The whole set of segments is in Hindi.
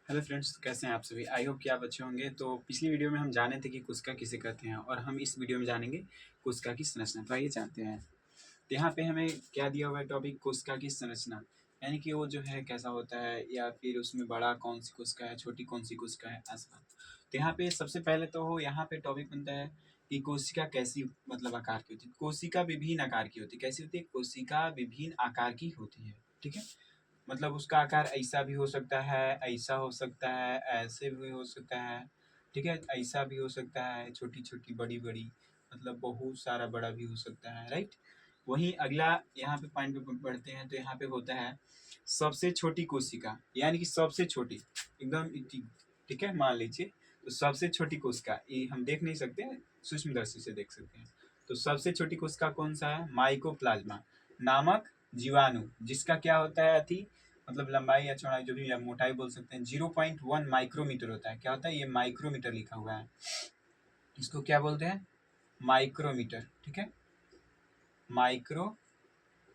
हेलो फ्रेंड्स, कैसे हैं आप सभी। आई होप कि आप अच्छे होंगे। तो पिछली वीडियो में हम जाने थे कि कोशिका किसे कहते हैं और हम इस वीडियो में जानेंगे कोशिका की संरचना। तो आइए जानते हैं। तो यहाँ पे हमें क्या दिया हुआ है टॉपिक, कोशिका की संरचना, यानी कि वो जो है कैसा होता है या फिर उसमें बड़ा कौन सी कोशिका है, छोटी कौन सी कोशिका है, ऐसा। तो यहाँ पे सबसे पहले तो यहाँ पे टॉपिक बनता है कि कोशिका कैसी मतलब आकार की होती है। कोशिका विभिन्न आकार की होती है। कैसी होती है? कोशिका विभिन्न आकार की होती है। ठीक है, मतलब उसका आकार ऐसा भी हो सकता है, ऐसा हो सकता है, ऐसे भी हो सकता है। ठीक है, ऐसा भी हो सकता है, छोटी छोटी बड़ी बड़ी, मतलब बहुत सारा बड़ा भी हो सकता है। राइट। वहीं अगला यहाँ पे पॉइंट पे बढ़ते हैं तो यहाँ पे होता है सबसे छोटी कोशिका, यानी कि सबसे छोटी एकदम ठीक है, मान लीजिए। तो सबसे छोटी कोशिका ये हम देख नहीं सकते, सूक्ष्म दर्शी से देख सकते हैं। तो सबसे छोटी कोशिका कौन सा है? माइकोप्लाज्मा नामक जीवाणु, जिसका क्या होता है अति मतलब लंबाई या चौड़ाई जो भी, या मोटाई बोल सकते हैं, 0.1 माइक्रोमीटर होता है। क्या होता है? ये माइक्रोमीटर लिखा हुआ है। इसको क्या बोलते हैं? माइक्रोमीटर। ठीक है, माइक्रो,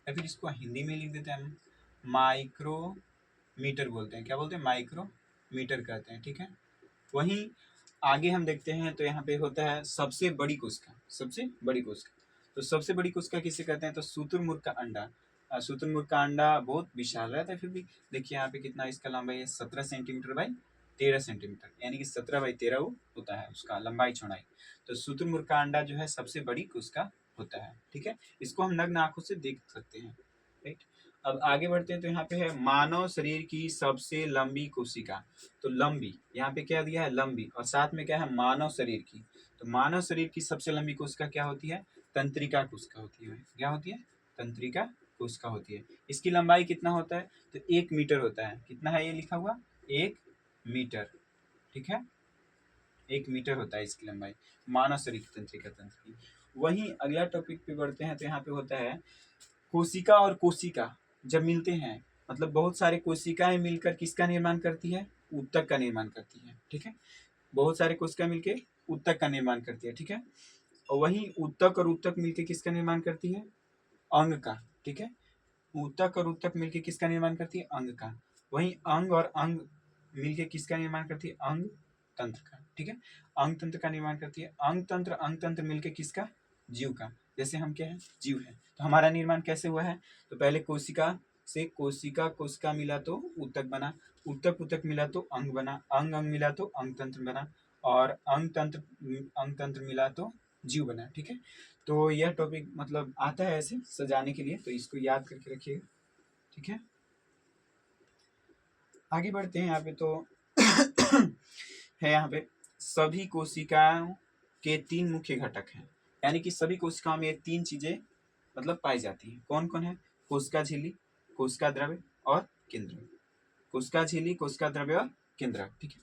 या फिर इसको हिंदी में लिख देते हैं हम, माइक्रोमीटर बोलते हैं। क्या बोलते हैं? माइक्रोमीटर कहते हैं। ठीक है, वहीं आगे हम देखते हैं तो यहाँ पे होता है सबसे बड़ी कोशिका। सबसे बड़ी कोशिका, तो सबसे बड़ी कोशिका किसे कहते हैं? तो शुतुरमुर्ग का अंडा। शुतुरमुर्ग का अंडा बहुत विशाल रहता है, फिर भी देखिए यहाँ पे कितना इसका लंबाई है, 17 सेंटीमीटर बाई 13 सेंटीमीटर, यानी कि 17 बाई 13 वो होता है उसका लंबाई चौड़ाई। तो शुतुरमुर्ग का अंडा जो है सबसे बड़ी कोशिका होता है। ठीक है, इसको हम नग्न आंखों से देख सकते हैं। राइट। अब आगे बढ़ते हैं तो यहाँ पे है मानव शरीर की सबसे लंबी कोशिका। तो लंबी, यहाँ पे क्या दिया है? लंबी, और साथ में क्या है? मानव शरीर की। तो मानव शरीर की सबसे लंबी कोशिका क्या होती है? तंत्रिका कोशिका होती है। क्या होती है? तंत्रिका कोशिका होती है। इसकी लंबाई कितना होता है? तो 1 मीटर होता है। कितना है ये लिखा हुआ? 1 मीटर। ठीक है, 1 मीटर होता है इसकी लंबाई, मानव शरीर की तंत्रिका तंत्र की। वहीं अगला टॉपिक पे बढ़ते हैं तो यहाँ पे होता है कोशिका और कोशिका जब मिलते हैं, मतलब बहुत सारे कोशिकाएं मिलकर किसका निर्माण करती है? ऊतक का निर्माण करती है। ठीक है, बहुत सारे कोशिका मिलकर ऊतक का निर्माण करती है। ठीक है, और वहीं ऊतक और ऊतक मिलकर किसका निर्माण करती है? अंग का। ठीक है, ऊतक और ऊतक मिलकर किसका निर्माण करती है? अंग का। वहीं अंग और अंग मिलकर किसका निर्माण करती है? अंग तंत्र का। ठीक है, अंग तंत्र का निर्माण करती है। अंग तंत्र मिलकर किसका? जीव का। जैसे हम क्या है? जीव है। तो हमारा निर्माण कैसे हुआ है? तो पहले कोशिका से कोशिका कोशिका मिला तो ऊतक बना, ऊतक ऊतक मिला तो अंग बना, अंग अंग मिला तो अंग तंत्र बना, और अंग तंत्र मिला तो जीव बना। ठीक है, तो यह टॉपिक मतलब आता है ऐसे सजाने के लिए, तो इसको याद करके रखिएगा। ठीक है, आगे बढ़ते हैं। यहाँ पे तो है, यहाँ पे सभी कोशिकाओं के 3 मुख्य घटक हैं, यानी कि सभी कोशिकाओं में ये 3 चीजें मतलब पाई जाती हैं। कौन कौन है? कोशिका झिल्ली, कोशिका द्रव्य और केंद्र। कोशिका झिल्ली, कोशिका द्रव्य और केंद्र। ठीक है,